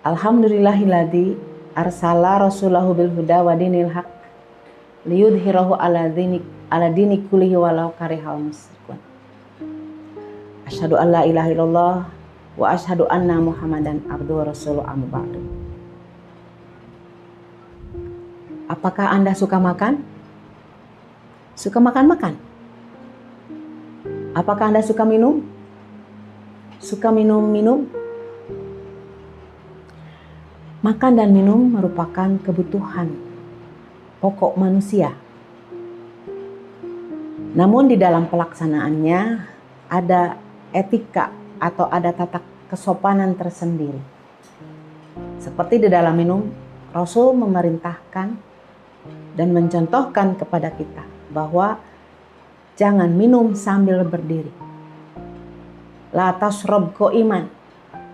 Alhamdulillahilladzi arsala rasulahu bil huda wa dinil haq liyudhhirahu ala dini kullihi walau karihal musyrikun. Asyhadu an la ilaha illallah wa asyhadu anna Muhammadan abduhu wa rasuluhu amma ba'du. Apakah Anda suka makan? Suka makan-makan? Apakah Anda suka minum? Suka minum-minum? Makan dan minum merupakan kebutuhan pokok manusia. Namun di dalam pelaksanaannya ada etika atau ada tata kesopanan tersendiri. Seperti di dalam minum, Rasul memerintahkan dan mencontohkan kepada kita bahwa jangan minum sambil berdiri. La tasrob qa'iman,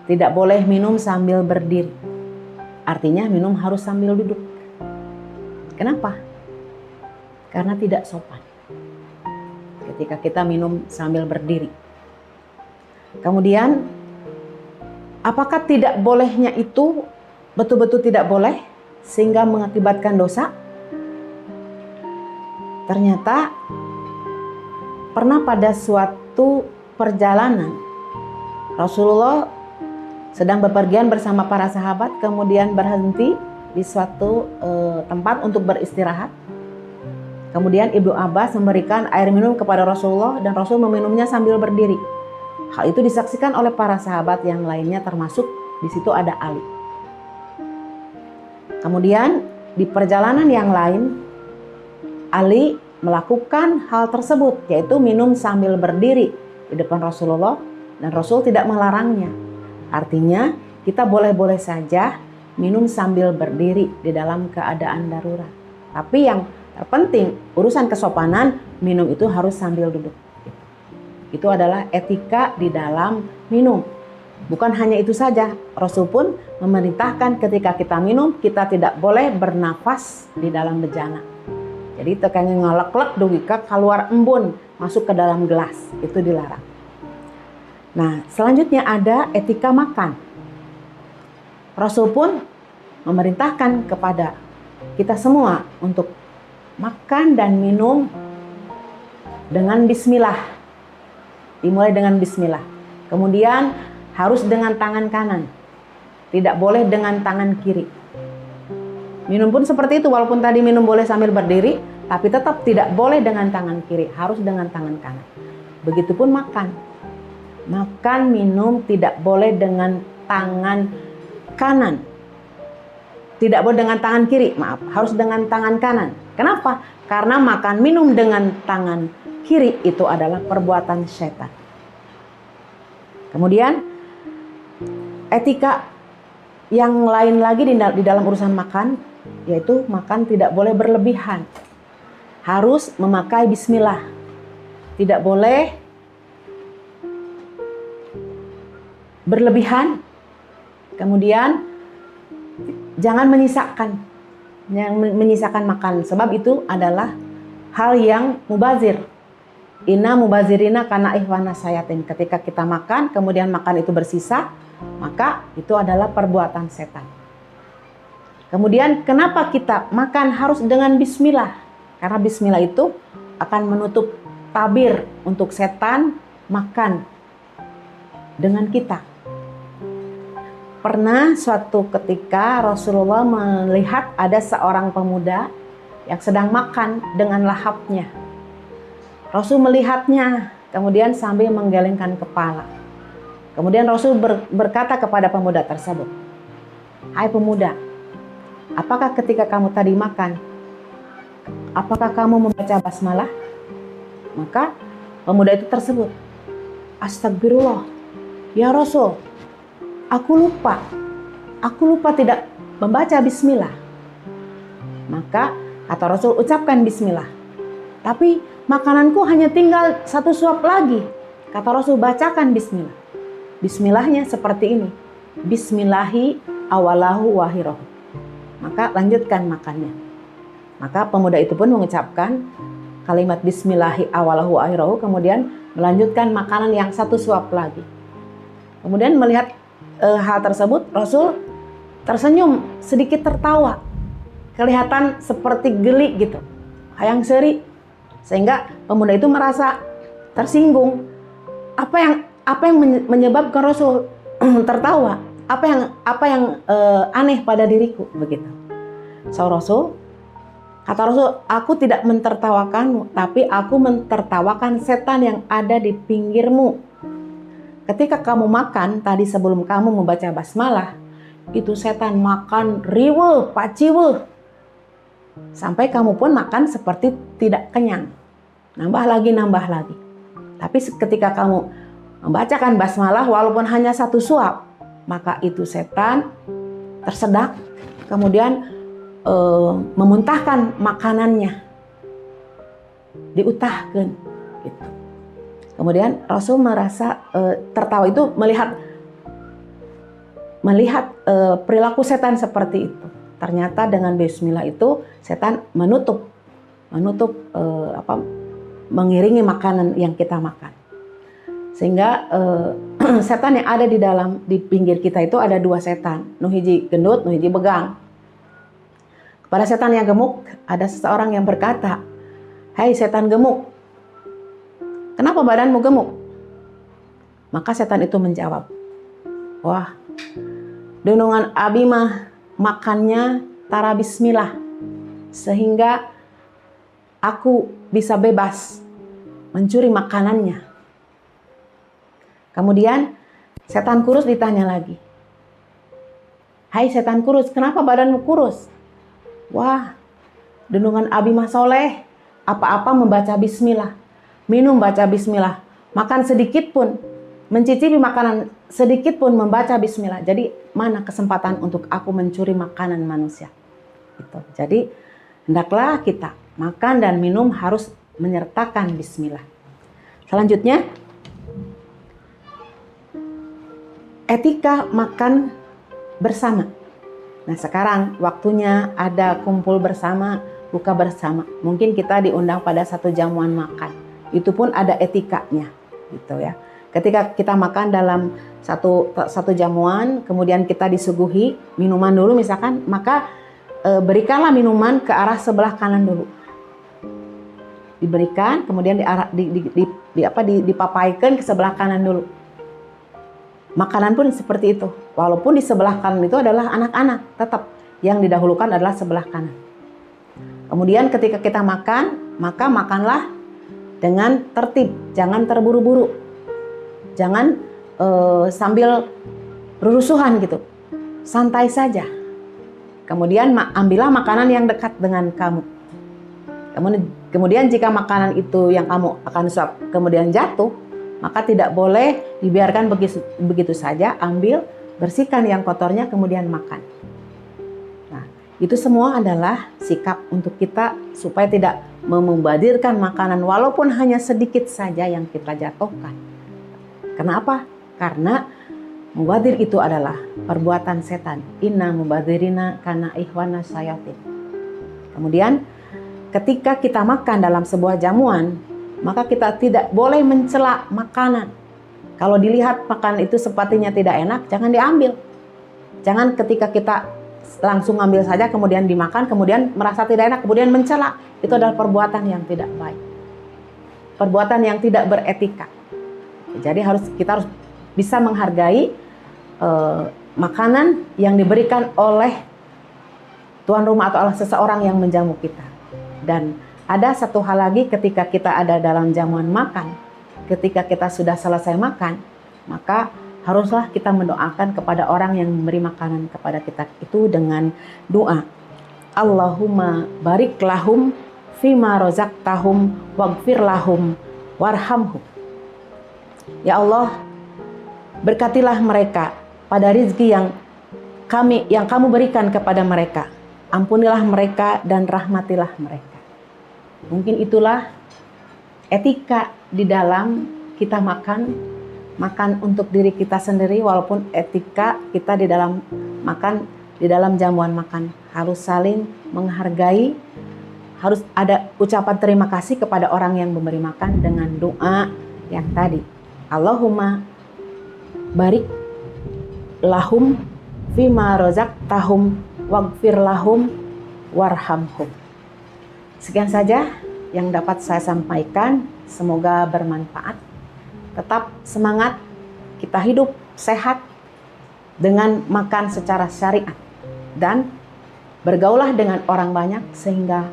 tidak boleh minum sambil berdiri. Artinya minum harus sambil duduk. Kenapa? Karena tidak sopan ketika kita minum sambil berdiri. Kemudian, apakah tidak bolehnya itu betul-betul tidak boleh sehingga mengakibatkan dosa? Ternyata pernah pada suatu perjalanan Rasulullah sedang bepergian bersama para sahabat, kemudian berhenti di suatu tempat untuk beristirahat. Kemudian Ibnu Abbas memberikan air minum kepada Rasulullah dan Rasul meminumnya sambil berdiri. Hal itu disaksikan oleh para sahabat yang lainnya, termasuk di situ ada Ali. Kemudian di perjalanan yang lain, Ali melakukan hal tersebut, yaitu minum sambil berdiri di depan Rasulullah, dan Rasul tidak melarangnya. Artinya kita boleh-boleh saja minum sambil berdiri di dalam keadaan darurat. Tapi yang terpenting, urusan kesopanan, minum itu harus sambil duduk. Itu adalah etika di dalam minum. Bukan hanya itu saja, Rasul pun memerintahkan ketika kita minum, kita tidak boleh bernafas di dalam bejana. Jadi tekannya ngalek-lek dugika keluar embun masuk ke dalam gelas, itu dilarang. Nah, selanjutnya ada etika makan. Rasul pun memerintahkan kepada kita semua untuk makan dan minum dengan bismillah. Dimulai dengan bismillah. Kemudian harus dengan tangan kanan. Tidak boleh dengan tangan kiri. Minum pun seperti itu, walaupun tadi minum boleh sambil berdiri, tapi tetap tidak boleh dengan tangan kiri, harus dengan tangan kanan. Begitupun makan. Makan, minum tidak boleh dengan tangan kanan. Tidak boleh dengan tangan kiri, harus dengan tangan kanan. Kenapa? Karena makan minum dengan tangan kiri itu adalah perbuatan setan. Kemudian etika yang lain lagi di dalam urusan makan, yaitu makan tidak boleh berlebihan. Harus memakai bismillah. Tidak boleh berlebihan, kemudian jangan menyisakan makan, sebab itu adalah hal yang mubazir. Inna mubazirina kana ihwana sayatin. Ketika kita makan, kemudian makan itu bersisa, maka itu adalah perbuatan setan. Kemudian kenapa kita makan harus dengan bismillah? Karena bismillah itu akan menutup tabir untuk setan makan dengan kita. Pernah suatu ketika Rasulullah melihat ada seorang pemuda yang sedang makan dengan lahapnya. Rasul melihatnya, kemudian sambil menggelengkan kepala. Kemudian Rasul berkata kepada pemuda tersebut, "Hai pemuda, apakah ketika kamu tadi makan, apakah kamu membaca basmalah?" Maka pemuda itu tersebut, "Astagfirullah, ya Rasul, Aku lupa tidak membaca bismillah." Maka kata Rasul, "Ucapkan bismillah. Tapi makananku hanya tinggal satu suap lagi." Kata Rasul, "Bacakan bismillah." Bismillahnya seperti ini. Bismillahi awalahu wahirahu. Maka lanjutkan makannya. Maka pemuda itu pun mengucapkan kalimat bismillahi awalahu wahirahu, kemudian melanjutkan makanan yang satu suap lagi. Kemudian melihat hal tersebut, Rasul tersenyum, sedikit tertawa, kelihatan seperti geli gitu, hayang seri, sehingga pemuda itu merasa tersinggung. Apa yang menyebabkan Rasul tertawa? Apa yang aneh pada diriku begitu? Kata Rasul, aku tidak mentertawakanmu, tapi aku mentertawakan setan yang ada di pinggirmu. Ketika kamu makan tadi sebelum kamu membaca basmalah, itu setan makan riweuh, paciweuh. Sampai kamu pun makan seperti tidak kenyang. Nambah lagi. Tapi ketika kamu membacakan basmalah walaupun hanya satu suap, maka itu setan tersedak, kemudian memuntahkan makanannya, diutahkan gitu. Kemudian Rasul merasa tertawa itu melihat perilaku setan seperti itu. Ternyata dengan bismillah itu setan menutup mengiringi makanan yang kita makan. Sehingga setan yang ada di pinggir kita itu ada dua setan, nu hiji gendut, nu hiji begang. Pada setan yang gemuk, ada seseorang yang berkata, "Hai setan gemuk, kenapa badanmu gemuk?" Maka setan itu menjawab, "Wah, dunungan abi mah makannya tara bismillah, sehingga aku bisa bebas mencuri makanannya." Kemudian setan kurus ditanya lagi, "Hai setan kurus, kenapa badanmu kurus?" "Wah, dunungan abi mah soleh, apa-apa membaca bismillah, minum baca bismillah, makan sedikit pun, mencicipi makanan sedikit pun membaca bismillah. Jadi mana kesempatan untuk aku mencuri makanan manusia?" Gitu. Jadi hendaklah kita makan dan minum harus menyertakan bismillah. Selanjutnya, etika makan bersama. Nah, sekarang waktunya ada kumpul bersama, buka bersama. Mungkin kita diundang pada satu jamuan makan. Itu pun ada etikanya, gitu ya. Ketika kita makan dalam satu jamuan, kemudian kita disuguhi minuman dulu misalkan, maka berikanlah minuman ke arah sebelah kanan dulu. Diberikan, kemudian dipapaikan ke sebelah kanan dulu. Makanan pun seperti itu. Walaupun di sebelah kanan itu adalah anak-anak, tetap yang didahulukan adalah sebelah kanan. Kemudian ketika kita makan, maka makanlah dengan tertib, jangan terburu-buru. Jangan sambil berusuhan gitu. Santai saja. Kemudian ambillah makanan yang dekat dengan kamu. Kemudian jika makanan itu yang kamu akan suap kemudian jatuh, maka tidak boleh dibiarkan begitu saja, ambil, bersihkan yang kotornya, kemudian makan. Nah, itu semua adalah sikap untuk kita supaya tidak memubazirkan makanan walaupun hanya sedikit saja yang kita jatuhkan. Kenapa? Karena mubazir itu adalah perbuatan setan. Inna mubazirina kana ikhwana syayatin. Kemudian ketika kita makan dalam sebuah jamuan, maka kita tidak boleh mencela makanan. Kalau dilihat makanan itu sepertinya tidak enak, jangan diambil. Jangan ketika kita langsung ambil saja kemudian dimakan, kemudian merasa tidak enak, kemudian mencela. Itu adalah perbuatan yang tidak baik. Perbuatan yang tidak beretika. Jadi kita harus bisa menghargai makanan yang diberikan oleh tuan rumah atau oleh seseorang yang menjamu kita. Dan ada satu hal lagi, ketika kita ada dalam jamuan makan, ketika kita sudah selesai makan, maka haruslah kita mendoakan kepada orang yang memberi makanan kepada kita itu dengan doa. Allahumma barik lahum fima rozaqtahum waghfir lahum warhamhum. Ya Allah, berkatilah mereka pada rizki yang kamu berikan kepada mereka. Ampunilah mereka dan rahmatilah mereka. Mungkin itulah etika di dalam kita makan untuk diri kita sendiri, walaupun etika kita di dalam makan, di dalam jamuan makan harus saling menghargai, harus ada ucapan terima kasih kepada orang yang memberi makan dengan doa yang tadi. Allahumma barik lahum fima razaqtahum waghfir lahum warhamhum. Sekian saja yang dapat saya sampaikan, semoga bermanfaat. Tetap semangat, kita hidup sehat dengan makan secara syariat dan bergaulah dengan orang banyak sehingga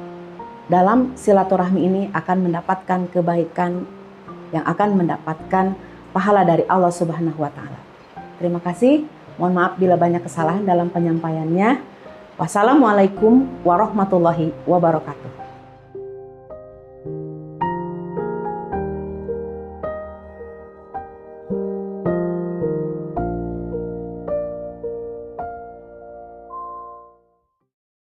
dalam silaturahmi ini akan mendapatkan kebaikan yang akan mendapatkan pahala dari Allah Subhanahu wa taala. Terima kasih. Mohon maaf bila banyak kesalahan dalam penyampaiannya. Wassalamualaikum warahmatullahi wabarakatuh.